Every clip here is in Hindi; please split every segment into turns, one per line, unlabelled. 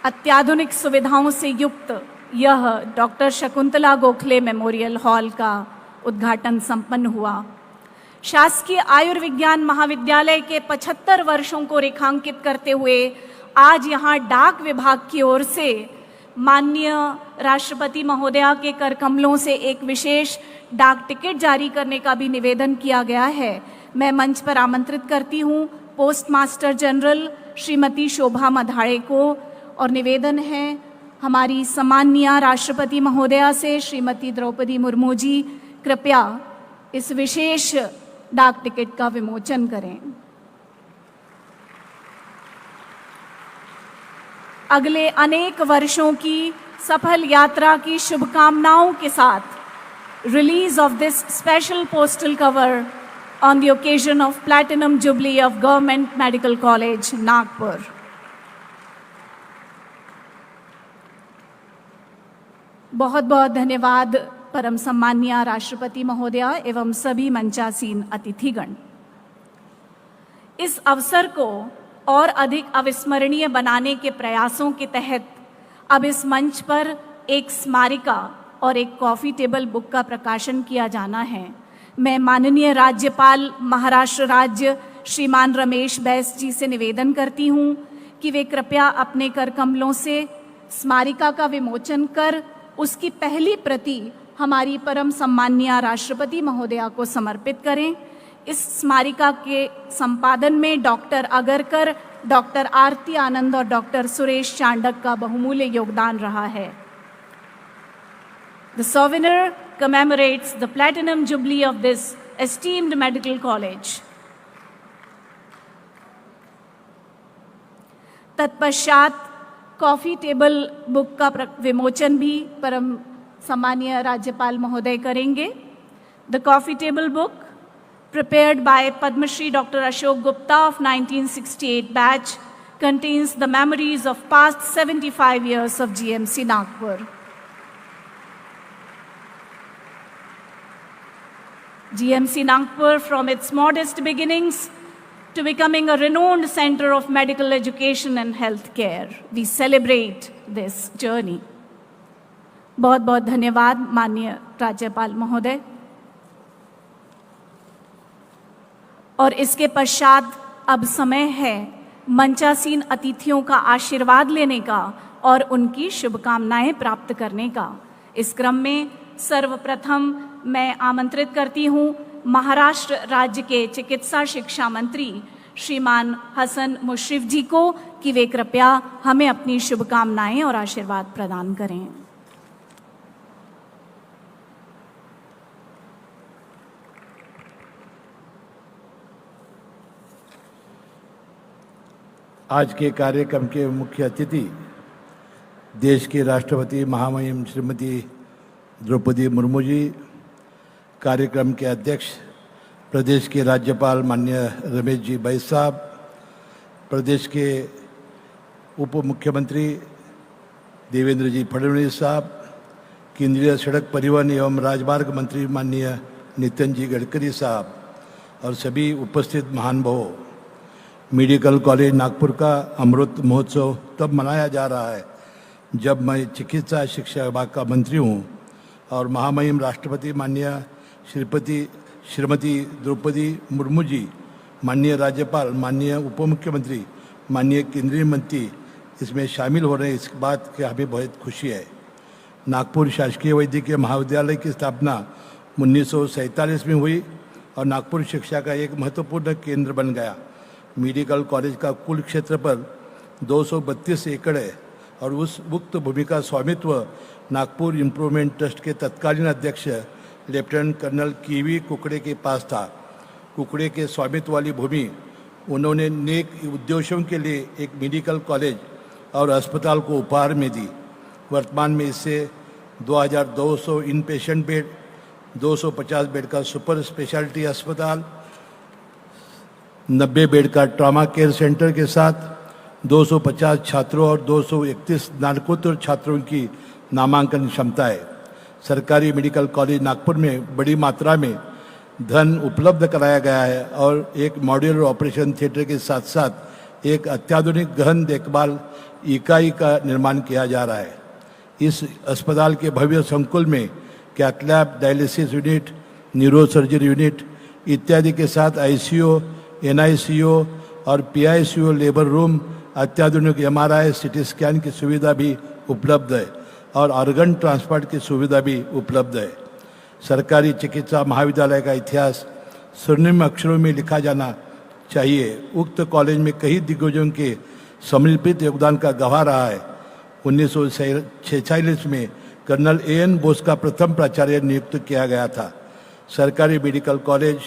अत्याधुनिक सुविधाओं से युक्त यह doctor Shakuntala Gokhale memorial hall का उद्घाटन संपन्न हुआ। शासकीय आयुर्विज्ञान महाविद्यालय के 75 वर्षों को रेखांकित करते हुए आज यहाँ डाक विभाग की ओर से माननीय राष्ट्रपति महोदया के कर कमलों से एक विशेष डाक टिकट जारी करने का भी निवेदन किया गया है। मैं मंच पर आमंत्रित करती हूँ पोस्ट मास्टर जनरल श्रीमती शोभा मधाड़े को, और निवेदन है हमारी सम्माननीय राष्ट्रपति महोदया से श्रीमती द्रौपदी मुर्मू जी कृपया इस विशेष डाक टिकट का विमोचन करें। अगले अनेक वर्षों की सफल यात्रा की शुभकामनाओं के साथ release of this special postal cover on the occasion of platinum jubilee of government medical college Nagpur. बहुत बहुत धन्यवाद परम सम्माननीय राष्ट्रपति महोदया एवं सभी मंचासीन अतिथिगण। इस अवसर को और अधिक अविस्मरणीय बनाने के प्रयासों के तहत अब इस मंच पर एक स्मारिका और एक कॉफ़ी टेबल बुक का प्रकाशन किया जाना है। मैं माननीय राज्यपाल महाराष्ट्र राज्य श्रीमान रमेश बैस जी से निवेदन करती हूँ कि वे कृपया अपने कर कमलों से स्मारिका का विमोचन कर उसकी पहली प्रति हमारी परम सम्माननीय राष्ट्रपति महोदया को समर्पित करें। इस स्मारिका के संपादन में डॉक्टर अगरकर, डॉक्टर आरती आनंद और डॉक्टर सुरेश चांडक का बहुमूल्य योगदान रहा है। The souvenir commemorates the platinum jubilee of this esteemed medical college. तत्पश्चात कॉफ़ी टेबल बुक का विमोचन भी परम सम्माननीय राज्यपाल महोदय करेंगे। The coffee table book prepared by Padma Shri Dr. Ashok Gupta of 1968 batch contains the memories of past 75 years of GMC Nagpur. GMC Nagpur, from its modest beginnings to becoming a renowned center of medical education and health care, we celebrate this journey. बहुत बहुत धन्यवाद माननीय राज्यपाल महोदय। और इसके पश्चात अब समय है मंचासीन अतिथियों का आशीर्वाद लेने का और उनकी शुभकामनाएं प्राप्त करने का। इस क्रम में सर्वप्रथम मैं आमंत्रित करती हूं महाराष्ट्र राज्य के चिकित्सा शिक्षा मंत्री श्रीमान हसन मुश्रिफ जी को कि वे कृपया हमें अपनी शुभकामनाएं और आशीर्वाद प्रदान करें।
आज के कार्यक्रम के मुख्य अतिथि देश के राष्ट्रपति महामहिम श्रीमती द्रौपदी मुर्मू जी, कार्यक्रम के अध्यक्ष प्रदेश के राज्यपाल माननीय रमेश जी बैस साहब, प्रदेश के उप मुख्यमंत्री देवेंद्र जी फडणवीस साहब, केंद्रीय सड़क परिवहन एवं राजमार्ग मंत्री माननीय नितिन जी गडकरी साहब और सभी उपस्थित महानुभावों, मेडिकल कॉलेज नागपुर का अमृत महोत्सव तब मनाया जा रहा है जब मैं चिकित्सा शिक्षा विभाग का मंत्री हूँ और महामहिम राष्ट्रपति माननीय श्रीमती द्रौपदी मुर्मू जी, माननीय राज्यपाल, माननीय उप मुख्यमंत्री, माननीय केंद्रीय मंत्री इसमें शामिल हो रहे हैं। इस बात की हमें बहुत खुशी है। नागपुर शासकीय वैद्यकीय महाविद्यालय की स्थापना 1947 में हुई और नागपुर शिक्षा का एक महत्वपूर्ण केंद्र बन गया। मेडिकल कॉलेज का कुल क्षेत्रफल 232 एकड़ है और उस उक्त भूमि का स्वामित्व नागपुर इम्प्रूवमेंट ट्रस्ट के तत्कालीन अध्यक्ष लेफ्टिनेंट कर्नल केवी कुकड़े के पास था। कुकड़े के स्वामित्व वाली भूमि उन्होंने नेक उद्देश्यों के लिए एक मेडिकल कॉलेज और अस्पताल को उपहार में दी। वर्तमान में इससे 2200 इन पेशेंट बेड, 250 बेड का सुपर स्पेशलिटी अस्पताल, 90 बेड का ट्रॉमा केयर सेंटर के साथ 250 छात्रों और 231 स्नातकोत्तर छात्रों की नामांकन क्षमता है। सरकारी मेडिकल कॉलेज नागपुर में बड़ी मात्रा में धन उपलब्ध कराया गया है और एक मॉड्यूलर ऑपरेशन थिएटर के साथ साथ एक अत्याधुनिक गहन देखभाल इकाई का निर्माण किया जा रहा है। इस अस्पताल के भव्य संकुल में cath lab, dialysis unit, neuro surgery unit इत्यादि के साथ आईसीयू, एनआईसीयू और पीआईसीयू, लेबर रूम, अत्याधुनिक एमआरआई, सीटी स्कैन की सुविधा भी उपलब्ध है और ऑर्गन ट्रांसप्लांट की सुविधा भी उपलब्ध है। सरकारी चिकित्सा महाविद्यालय का इतिहास स्वर्णिम अक्षरों में लिखा जाना चाहिए। उक्त कॉलेज में कई दिग्गजों के समर्पित योगदान का गवाह रहा है। 1946 में कर्नल एएन बोस का प्रथम प्राचार्य नियुक्त किया गया था। सरकारी मेडिकल कॉलेज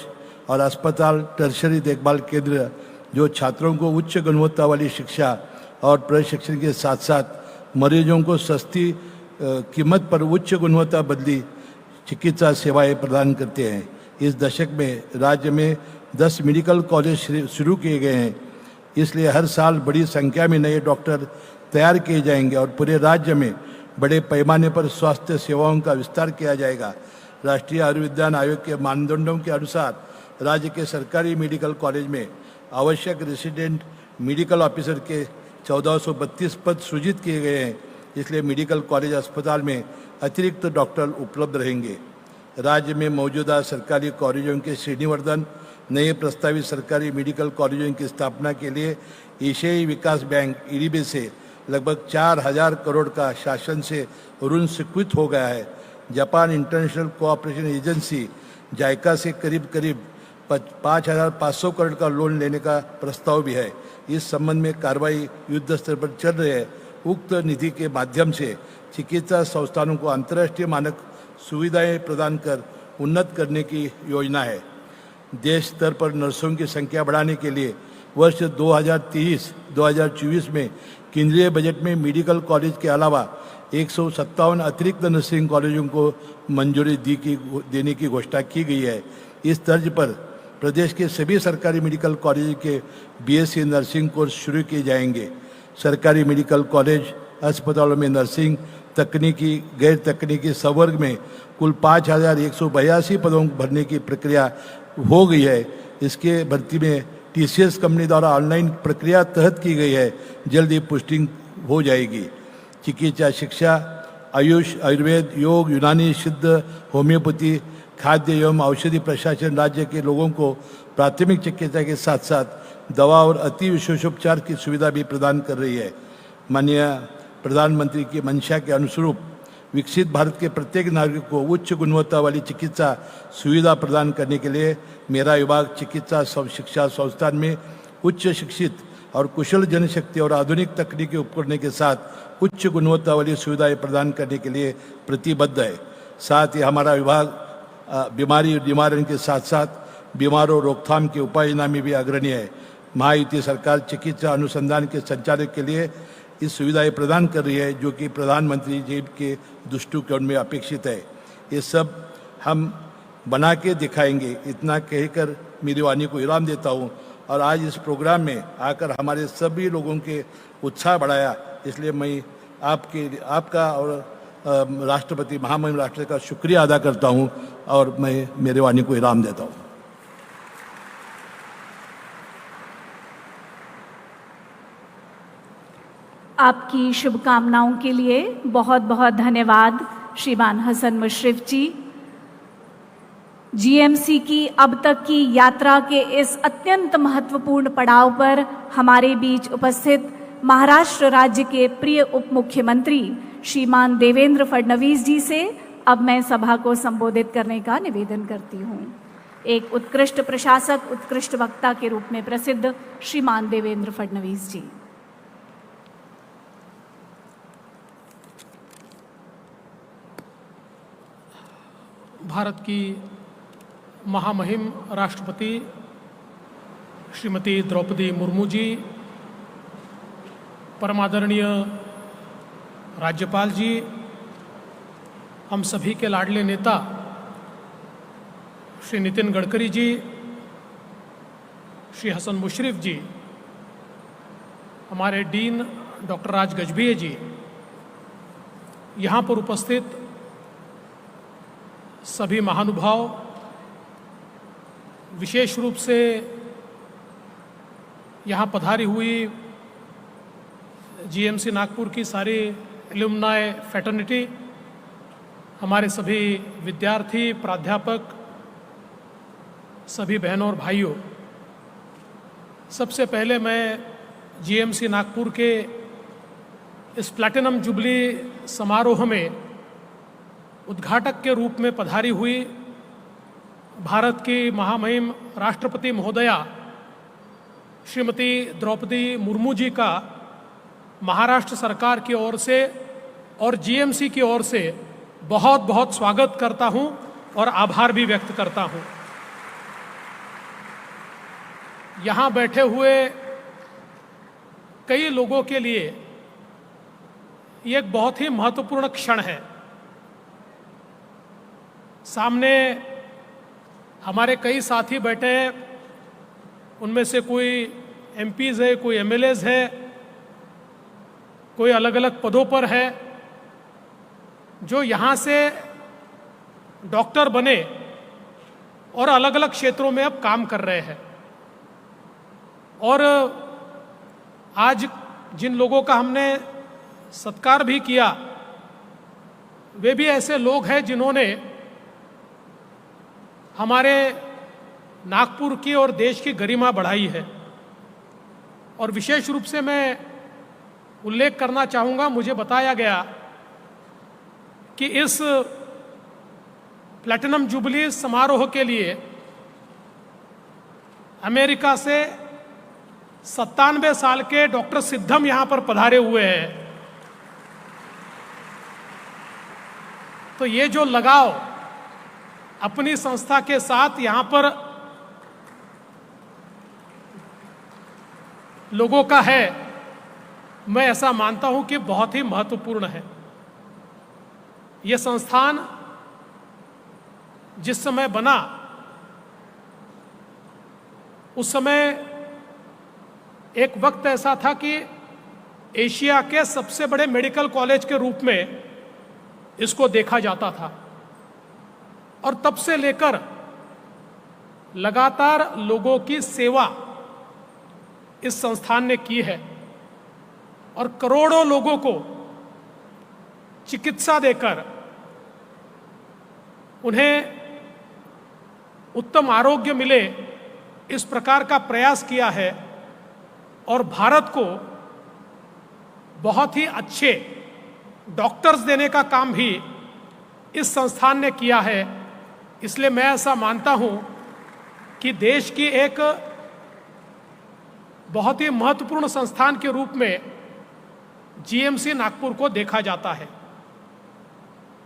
और अस्पताल टर्शरी देखभाल केंद्र जो छात्रों को उच्च गुणवत्ता वाली शिक्षा और प्रशिक्षण के साथ साथ मरीजों को सस्ती कीमत पर उच्च गुणवत्ता बदली चिकित्सा सेवाएं प्रदान करते हैं। इस दशक में राज्य में 10 मेडिकल कॉलेज शुरू किए गए हैं, इसलिए हर साल बड़ी संख्या में नए डॉक्टर तैयार किए जाएंगे और पूरे राज्य में बड़े पैमाने पर स्वास्थ्य सेवाओं का विस्तार किया जाएगा। राष्ट्रीय आयुर्विज्ञान आयोग के मानदंडों के अनुसार राज्य के सरकारी मेडिकल कॉलेज में आवश्यक रेसिडेंट मेडिकल ऑफिसर के 1432 पद सृजित किए गए हैं, इसलिए मेडिकल कॉलेज अस्पताल में अतिरिक्त डॉक्टर उपलब्ध रहेंगे। राज्य में मौजूदा सरकारी कॉलेजों के श्रेणीवर्धन, नए प्रस्तावित सरकारी मेडिकल कॉलेजों की स्थापना के लिए एशियाई विकास बैंक ईडीबी से लगभग 4000 करोड़ का शासन से ऋण स्वीकृत हो गया है। जापान इंटरनेशनल कोऑपरेशन एजेंसी जायका से करीब 5500 करोड़ का लोन लेने का प्रस्ताव भी है। इस संबंध में कार्रवाई युद्ध स्तर पर चल रही है। उक्त निधि के माध्यम से चिकित्सा संस्थानों को अंतर्राष्ट्रीय मानक सुविधाएं प्रदान कर उन्नत करने की योजना है। देश स्तर पर नर्सों की संख्या बढ़ाने के लिए वर्ष 2023-2024 में केंद्रीय बजट में मेडिकल कॉलेज के अलावा 157 अतिरिक्त नर्सिंग कॉलेजों को मंजूरी देने की घोषणा की गई है। इस तर्ज पर प्रदेश के सभी सरकारी मेडिकल कॉलेज के बीएससी नर्सिंग कोर्स शुरू किए जाएंगे। सरकारी मेडिकल कॉलेज अस्पतालों में नर्सिंग, तकनीकी, गैर तकनीकी संवर्ग में कुल 5182 पदों भरने की प्रक्रिया हो गई है। इसके भर्ती में टीसीएस कंपनी द्वारा ऑनलाइन प्रक्रिया तहत की गई है, जल्द ही पोस्टिंग हो जाएगी। चिकित्सा शिक्षा, आयुष, आयुर्वेद, योग, यूनानी, सिद्ध, होम्योपैथी, खाद्य एवं औषधि प्रशासन राज्य के लोगों को प्राथमिक चिकित्सा के साथ साथ दवा और अति विशेषोपचार की सुविधा भी प्रदान कर रही है। माननीय प्रधानमंत्री की मंशा के अनुरूप विकसित भारत के प्रत्येक नागरिक को उच्च गुणवत्ता वाली चिकित्सा सुविधा प्रदान करने के लिए मेरा विभाग चिकित्सा शिक्षा संस्थान में उच्च शिक्षित और कुशल जनशक्ति और आधुनिक तकनीकी उपकरणों के साथ उच्च गुणवत्ता वाली सुविधाएं प्रदान करने के लिए प्रतिबद्ध है। साथ ही हमारा विभाग बीमारी निवारण के साथ साथ बीमारों रोकथाम के उपाय योजना में भी अग्रणी है। महायुति सरकार चिकित्सा अनुसंधान के संचालन के लिए इस सुविधाएं प्रदान कर रही है, जो कि प्रधानमंत्री जी के दृष्टिकोण में अपेक्षित है। ये सब हम बना के दिखाएंगे। इतना कहकर मेरी वाणी को विराम देता हूँ और आज इस प्रोग्राम में आकर हमारे सभी लोगों के उत्साह बढ़ाया, इसलिए मैं आपका और राष्ट्रपति महामहिम राष्ट्रपति का शुक्रिया अदा करता हूँ और मैं मेरे वाणी को विराम देता हूँ।
आपकी शुभकामनाओं के लिए बहुत बहुत धन्यवाद श्रीमान हसन मुशर्रफ जी। जीएमसी की अब तक की यात्रा के इस अत्यंत महत्वपूर्ण पड़ाव पर हमारे बीच उपस्थित महाराष्ट्र राज्य के प्रिय उप मुख्यमंत्री श्रीमान देवेंद्र फडणवीस जी से अब मैं सभा को संबोधित करने का निवेदन करती हूँ। एक उत्कृष्ट प्रशासक, उत्कृष्ट वक्ता के रूप में प्रसिद्ध श्रीमान देवेंद्र फडणवीस जी।
भारत की महामहिम राष्ट्रपति श्रीमती द्रौपदी मुर्मू जी, परमादरणीय राज्यपाल जी, हम सभी के लाडले नेता श्री नितिन गडकरी जी, श्री हसन मुशर्रफ जी, हमारे डीन डॉक्टर राज गजभिये जी, यहाँ पर उपस्थित सभी महानुभाव, विशेष रूप से यहाँ पधारी हुई जीएमसी नागपुर की सारी एलुमनाई फ्रेटर्निटी, हमारे सभी विद्यार्थी, प्राध्यापक, सभी बहनों और भाइयों, सबसे पहले मैं जीएमसी नागपुर के इस प्लैटिनम जुबली समारोह में उद्घाटक के रूप में पधारी हुई भारत की महामहिम राष्ट्रपति महोदया श्रीमती द्रौपदी मुर्मू जी का महाराष्ट्र सरकार की ओर से और जीएमसी की ओर से बहुत बहुत स्वागत करता हूं और आभार भी व्यक्त करता हूं। यहाँ बैठे हुए कई लोगों के लिए ये एक बहुत ही महत्वपूर्ण क्षण है। सामने हमारे कई साथी बैठे हैं, उनमें से कोई एमपीज है, कोई एमएलएज है, कोई अलग अलग पदों पर है, जो यहाँ से डॉक्टर बने और अलग अलग क्षेत्रों में अब काम कर रहे हैं। और आज जिन लोगों का हमने सत्कार भी किया, वे भी ऐसे लोग हैं जिन्होंने हमारे नागपुर की और देश की गरिमा बढ़ाई है। और विशेष रूप से मैं उल्लेख करना चाहूँगा, मुझे बताया गया कि इस प्लैटिनम जुबली समारोह के लिए अमेरिका से 97 साल के डॉक्टर सिद्धम यहाँ पर पधारे हुए हैं। तो ये जो लगाव अपनी संस्था के साथ यहाँ पर लोगों का है, मैं ऐसा मानता हूं कि बहुत ही महत्वपूर्ण है। ये संस्थान जिस समय बना, उस समय एक वक्त ऐसा था कि एशिया के सबसे बड़े मेडिकल कॉलेज के रूप में इसको देखा जाता था। और तब से लेकर लगातार लोगों की सेवा इस संस्थान ने की है और करोड़ों लोगों को चिकित्सा देकर उन्हें उत्तम आरोग्य मिले, इस प्रकार का प्रयास किया है। और भारत को बहुत ही अच्छे डॉक्टर्स देने का काम भी इस संस्थान ने किया है। इसलिए मैं ऐसा मानता हूं कि देश की एक बहुत ही महत्वपूर्ण संस्थान के रूप में जीएमसी नागपुर को देखा जाता है।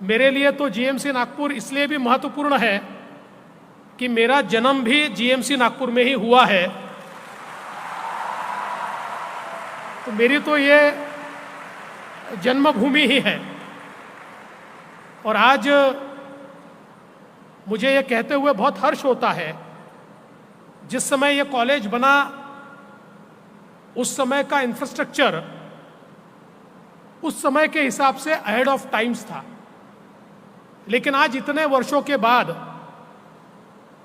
मेरे लिए तो जीएमसी नागपुर इसलिए भी महत्वपूर्ण है कि मेरा जन्म भी जीएमसी नागपुर में ही हुआ है। तो मेरी तो ये जन्मभूमि ही है। और आज मुझे ये कहते हुए बहुत हर्ष होता है, जिस समय ये कॉलेज बना उस समय का इंफ्रास्ट्रक्चर उस समय के हिसाब से अहेड ऑफ टाइम्स था, लेकिन आज इतने वर्षों के बाद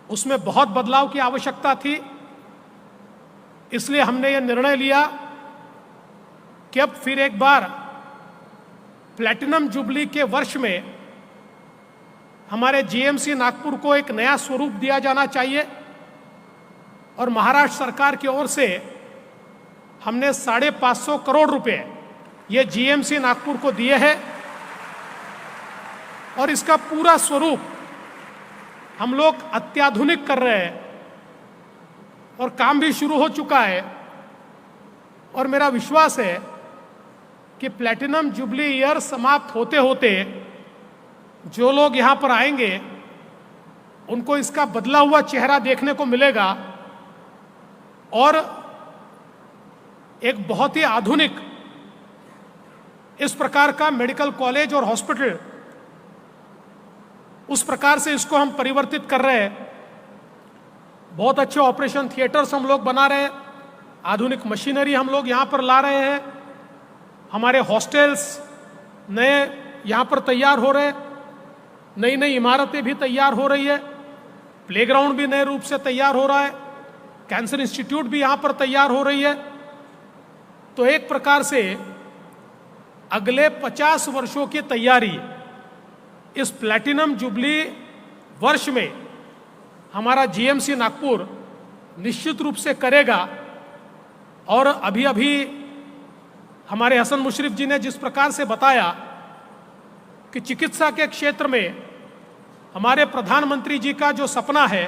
उसमें बहुत बदलाव की आवश्यकता थी। इसलिए हमने ये निर्णय लिया कि अब फिर एक बार प्लैटिनम जुबली के वर्ष में हमारे जीएमसी नागपुर को एक नया स्वरूप दिया जाना चाहिए। और महाराष्ट्र सरकार की ओर से हमने 550 करोड़ रुपए ये जीएमसी नागपुर को दिए हैं और इसका पूरा स्वरूप हम लोग अत्याधुनिक कर रहे हैं और काम भी शुरू हो चुका है। और मेरा विश्वास है कि प्लैटिनम जुबली ईयर समाप्त होते होते जो लोग यहाँ पर आएंगे उनको इसका बदला हुआ चेहरा देखने को मिलेगा और एक बहुत ही आधुनिक इस प्रकार का मेडिकल कॉलेज और हॉस्पिटल, उस प्रकार से इसको हम परिवर्तित कर रहे हैं। बहुत अच्छे ऑपरेशन थिएटर्स हम लोग बना रहे हैं, आधुनिक मशीनरी हम लोग यहाँ पर ला रहे हैं, हमारे हॉस्टल्स नए यहाँ पर तैयार हो रहे हैं, नई नई इमारतें भी तैयार हो रही है, प्लेग्राउंड भी नए रूप से तैयार हो रहा है। कैंसर इंस्टीट्यूट भी यहाँ पर तैयार हो रही है। तो एक प्रकार से अगले 50 वर्षों की तैयारी इस प्लैटिनम जुबली वर्ष में हमारा जीएमसी नागपुर निश्चित रूप से करेगा। और अभी अभी हमारे हसन मुशर्रफ जी ने जिस प्रकार से बताया कि चिकित्सा के क्षेत्र में हमारे प्रधानमंत्री जी का जो सपना है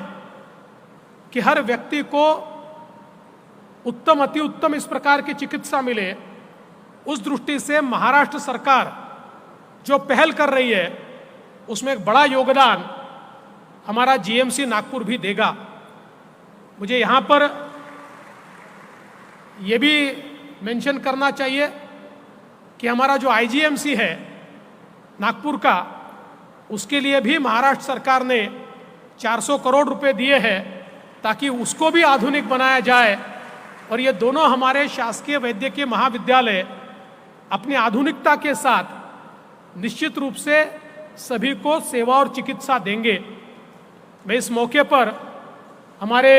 कि हर व्यक्ति को उत्तम अति उत्तम इस प्रकार की चिकित्सा मिले, उस दृष्टि से महाराष्ट्र सरकार जो पहल कर रही है उसमें एक बड़ा योगदान हमारा जीएमसी नागपुर भी देगा। मुझे यहाँ पर यह भी मेंशन करना चाहिए कि हमारा जो आईजीएमसी है नागपुर का, उसके लिए भी महाराष्ट्र सरकार ने 400 करोड़ रुपए दिए हैं ताकि उसको भी आधुनिक बनाया जाए। और ये दोनों हमारे शासकीय वैद्यकीय महाविद्यालय अपनी आधुनिकता के साथ निश्चित रूप से सभी को सेवा और चिकित्सा देंगे। मैं इस मौके पर हमारे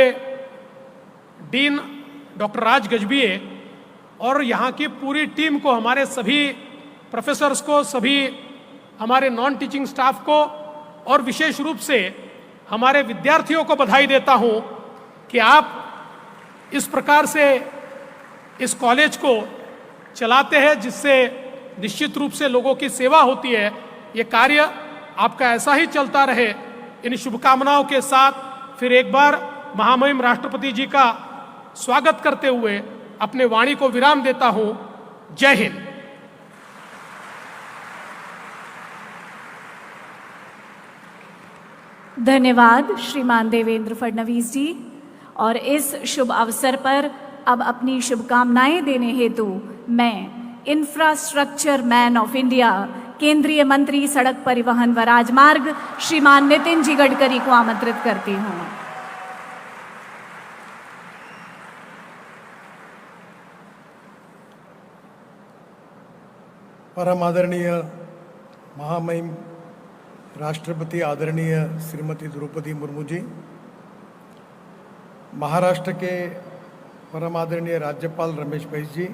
डीन डॉक्टर राज गजभिये और यहाँ की पूरी टीम को, हमारे सभी प्रोफेसर्स को, सभी हमारे नॉन टीचिंग स्टाफ को और विशेष रूप से हमारे विद्यार्थियों को बधाई देता हूँ कि आप इस प्रकार से इस कॉलेज को चलाते हैं जिससे निश्चित रूप से लोगों की सेवा होती है। ये कार्य आपका ऐसा ही चलता रहे। इन शुभकामनाओं के साथ फिर एक बार महामहिम राष्ट्रपति जी का स्वागत करते हुए अपने वाणी को विराम देता हूं। जय हिंद।
धन्यवाद श्रीमान देवेंद्र फडणवीस जी। और इस शुभ अवसर पर अब अपनी शुभकामनाएं देने हेतु मैं इंफ्रास्ट्रक्चर मैन ऑफ इंडिया, केंद्रीय मंत्री सड़क परिवहन व राजमार्ग श्रीमान नितिन जी गडकरी को आमंत्रित करती हूं।
परम आदरणीय महामहिम राष्ट्रपति आदरणीय श्रीमती द्रौपदी मुर्मू जी, महाराष्ट्र के परम आदरणीय राज्यपाल रमेश बैस जी,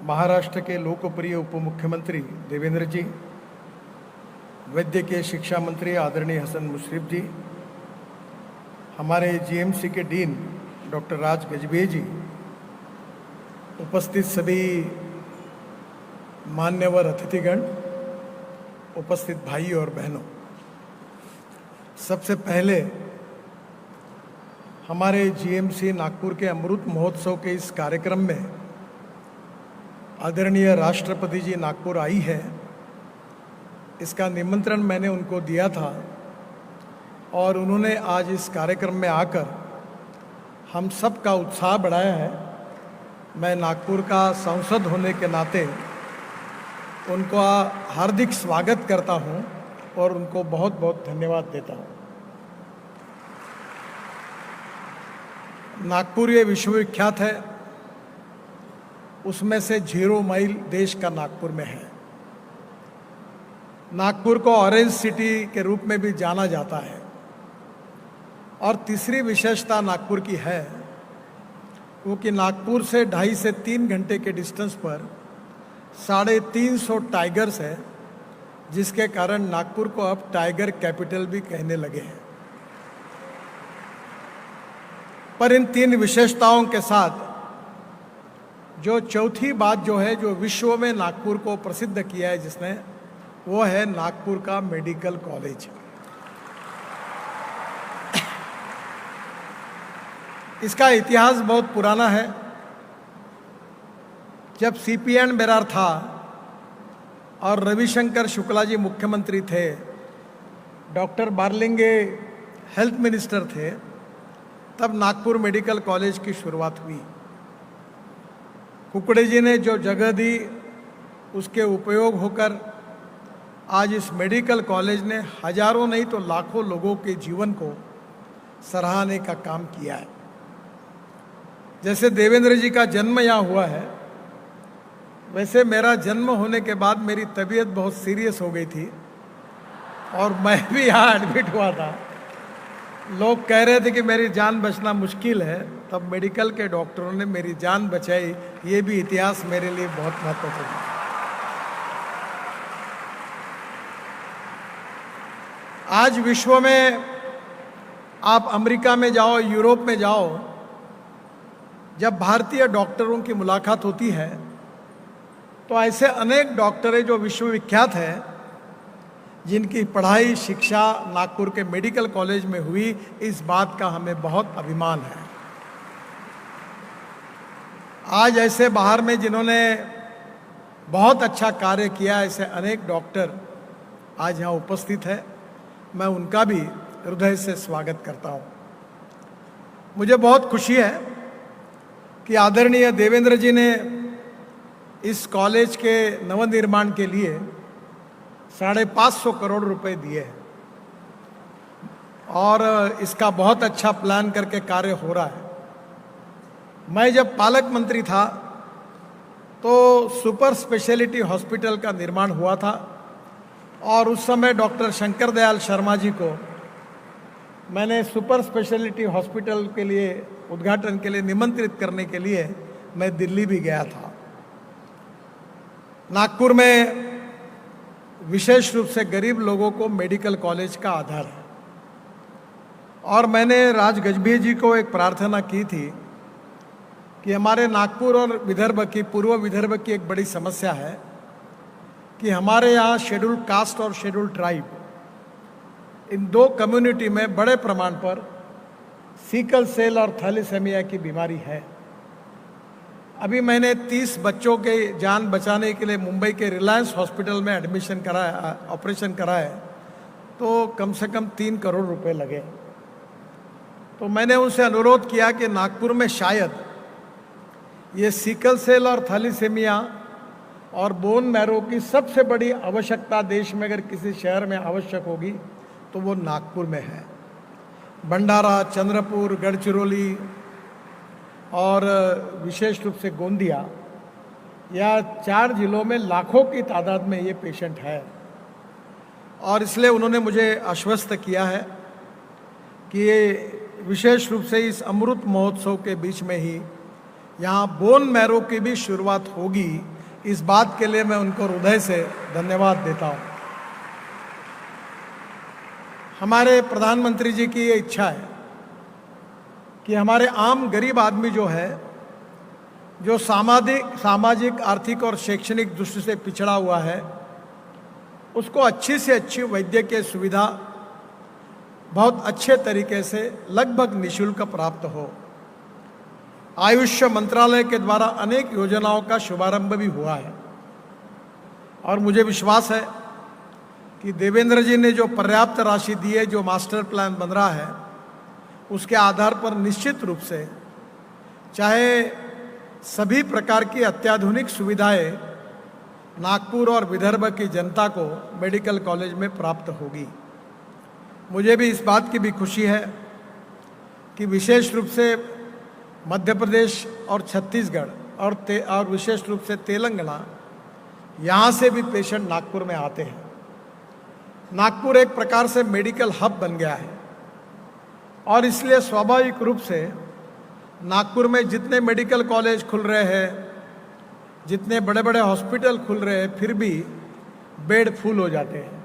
महाराष्ट्र के लोकप्रिय उप मुख्यमंत्री देवेंद्र जी, वैद्यकीय शिक्षा मंत्री आदरणीय हसन मुशर्रफ जी, हमारे जीएमसी के डीन डॉक्टर राज गजभिये जी, उपस्थित सभी मान्यवर अतिथिगण, उपस्थित भाई और बहनों, सबसे पहले हमारे जीएमसी नागपुर के अमृत महोत्सव के इस कार्यक्रम में आदरणीय राष्ट्रपति जी नागपुर आई है, इसका निमंत्रण मैंने उनको दिया था और उन्होंने आज इस कार्यक्रम में आकर हम सब का उत्साह बढ़ाया है। मैं नागपुर का सांसद होने के नाते उनका हार्दिक स्वागत करता हूं और उनको बहुत बहुत धन्यवाद देता हूं। नागपुर ये विश्वविख्यात है, उसमें से 0 माइल देश का नागपुर में है। नागपुर को ऑरेंज सिटी के रूप में भी जाना जाता है। और तीसरी विशेषता नागपुर की है वो कि नागपुर से 2.5 से 3 घंटे के डिस्टेंस पर 350 टाइगर्स है, जिसके कारण नागपुर को अब टाइगर कैपिटल भी कहने लगे हैं। पर इन 3 विशेषताओं के साथ जो चौथी बात जो है, जो विश्व में नागपुर को प्रसिद्ध किया है जिसने, वो है नागपुर का मेडिकल कॉलेज। इसका इतिहास बहुत पुराना है। जब सीपीएन बेरार था और रविशंकर शुक्ला जी मुख्यमंत्री थे, डॉक्टर बारलिंगे हेल्थ मिनिस्टर थे, तब नागपुर मेडिकल कॉलेज की शुरुआत हुई। कुकड़े जी ने जो जगह दी, उसके उपयोग होकर आज इस मेडिकल कॉलेज ने हजारों नहीं तो लाखों लोगों के जीवन को सराहने का काम किया है। जैसे देवेंद्र जी का जन्म यहाँ हुआ है, वैसे मेरा जन्म होने के बाद मेरी तबीयत बहुत सीरियस हो गई थी और मैं भी यहाँ एडमिट हुआ था। लोग कह रहे थे कि मेरी जान बचना मुश्किल है, तब मेडिकल के डॉक्टरों ने मेरी जान बचाई। ये भी इतिहास मेरे लिए बहुत महत्वपूर्ण है। आज विश्व में आप अमेरिका में जाओ, यूरोप में जाओ, जब भारतीय डॉक्टरों की मुलाकात होती है तो ऐसे अनेक डॉक्टर हैं जो विश्वविख्यात हैं, जिनकी पढ़ाई शिक्षा नागपुर के मेडिकल कॉलेज में हुई। इस बात का हमें बहुत अभिमान है। आज ऐसे बाहर में जिन्होंने बहुत अच्छा कार्य किया, ऐसे अनेक डॉक्टर आज यहाँ उपस्थित है। मैं उनका भी हृदय से स्वागत करता हूँ। मुझे बहुत खुशी है कि आदरणीय देवेंद्र जी ने इस कॉलेज के नवनिर्माण के लिए 550 करोड़ रुपए दिए हैं और इसका बहुत अच्छा प्लान करके कार्य हो रहा है। मैं जब पालक मंत्री था तो सुपर स्पेशलिटी हॉस्पिटल का निर्माण हुआ था और उस समय डॉक्टर शंकर दयाल शर्मा जी को मैंने सुपर स्पेशलिटी हॉस्पिटल के लिए उद्घाटन के लिए निमंत्रित करने के लिए मैं दिल्ली भी गया था। नागपुर में विशेष रूप से गरीब लोगों को मेडिकल कॉलेज का आधार है और मैंने राज गजभिये जी को एक प्रार्थना की थी कि हमारे नागपुर और विदर्भ की, पूर्व विदर्भ की एक बड़ी समस्या है कि हमारे यहाँ शेड्यूल्ड कास्ट और शेड्यूल्ड ट्राइब, इन दो कम्युनिटी में बड़े प्रमाण पर सीकल सेल और थैलेसेमिया की बीमारी है। अभी मैंने 30 बच्चों के जान बचाने के लिए मुंबई के रिलायंस हॉस्पिटल में एडमिशन कराया, ऑपरेशन कराया, तो कम से कम 3 करोड़ रुपए लगे। तो मैंने उनसे अनुरोध किया कि नागपुर में शायद ये सीकल सेल और थैलेसेमिया और बोन मैरो की सबसे बड़ी आवश्यकता देश में अगर किसी शहर में आवश्यक होगी तो वो नागपुर में है। भंडारा, चंद्रपुर, गढ़चिरौली और विशेष रूप से गोंदिया, या 4 जिलों में लाखों की तादाद में ये पेशेंट है और इसलिए उन्होंने मुझे आश्वस्त किया है कि ये विशेष रूप से इस अमृत महोत्सव के बीच में ही यहाँ बोन मैरो की भी शुरुआत होगी। इस बात के लिए मैं उनको हृदय से धन्यवाद देता हूँ। हमारे प्रधानमंत्री जी की ये इच्छा है कि हमारे आम गरीब आदमी जो है, जो सामाजिक आर्थिक और शैक्षणिक दृष्टि से पिछड़ा हुआ है, उसको अच्छी से अच्छी वैद्यकीय सुविधा बहुत अच्छे तरीके से लगभग निःशुल्क प्राप्त हो। आयुष मंत्रालय के द्वारा अनेक योजनाओं का शुभारंभ भी हुआ है और मुझे विश्वास है कि देवेंद्र जी ने जो पर्याप्त राशि दी है, जो मास्टर प्लान बन रहा है, उसके आधार पर निश्चित रूप से चाहे सभी प्रकार की अत्याधुनिक सुविधाएं नागपुर और विदर्भ की जनता को मेडिकल कॉलेज में प्राप्त होगी। मुझे भी इस बात की भी खुशी है कि विशेष रूप से मध्य प्रदेश और छत्तीसगढ़ और विशेष रूप से तेलंगाना, यहाँ से भी पेशेंट नागपुर में आते हैं। नागपुर एक प्रकार से मेडिकल हब बन गया है और इसलिए स्वाभाविक रूप से नागपुर में जितने मेडिकल कॉलेज खुल रहे हैं, जितने बड़े बड़े हॉस्पिटल खुल रहे हैं, फिर भी बेड फुल हो जाते हैं।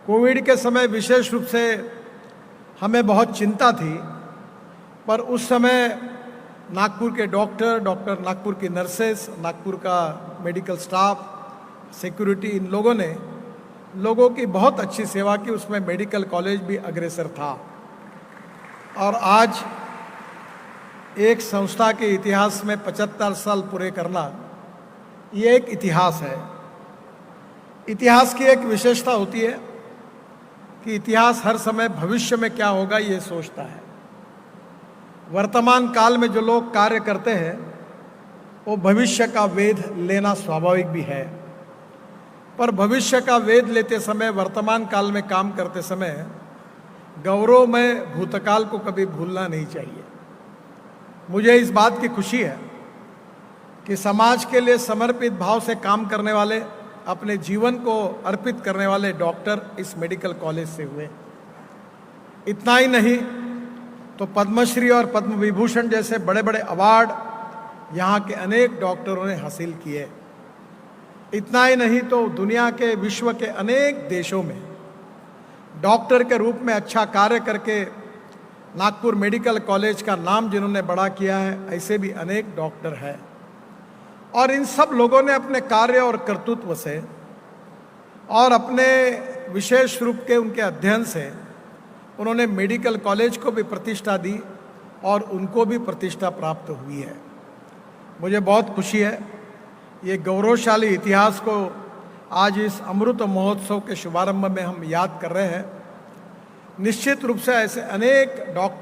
कोविड के समय विशेष रूप से हमें बहुत चिंता थी, पर उस समय नागपुर के डॉक्टर, नागपुर की नर्सेस, नागपुर का मेडिकल स्टाफ, सिक्योरिटी, इन लोगों ने लोगों की बहुत अच्छी सेवा की। उसमें मेडिकल कॉलेज भी अग्रसर था और आज एक संस्था के इतिहास में 75 साल पूरे करना, ये एक इतिहास है। इतिहास की एक विशेषता होती है कि इतिहास हर समय भविष्य में क्या होगा ये सोचता है। वर्तमान काल में जो लोग कार्य करते हैं वो भविष्य का वेध लेना स्वाभाविक भी है, पर भविष्य का वेध लेते समय, वर्तमान काल में काम करते समय गौरव में भूतकाल को कभी भूलना नहीं चाहिए। मुझे इस बात की खुशी है कि समाज के लिए समर्पित भाव से काम करने वाले, अपने जीवन को अर्पित करने वाले डॉक्टर इस मेडिकल कॉलेज से हुए। इतना ही नहीं तो पद्मश्री और पद्म विभूषण जैसे बड़े बड़े अवार्ड यहाँ के अनेक डॉक्टरों ने हासिल किए। इतना ही नहीं तो दुनिया के विश्व के अनेक देशों में डॉक्टर के रूप में अच्छा कार्य करके नागपुर मेडिकल कॉलेज का नाम जिन्होंने बड़ा किया है, ऐसे भी अनेक डॉक्टर हैं। और इन सब लोगों ने अपने कार्य और कर्तृत्व से और अपने विशेष रूप के उनके अध्ययन से उन्होंने मेडिकल कॉलेज को भी प्रतिष्ठा दी और उनको भी प्रतिष्ठा प्राप्त हुई है। मुझे बहुत खुशी है, ये गौरवशाली इतिहास को आज इस अमृत महोत्सव के शुभारंभ में हम याद कर रहे हैं। निश्चित रूप से ऐसे अनेक डॉक्टर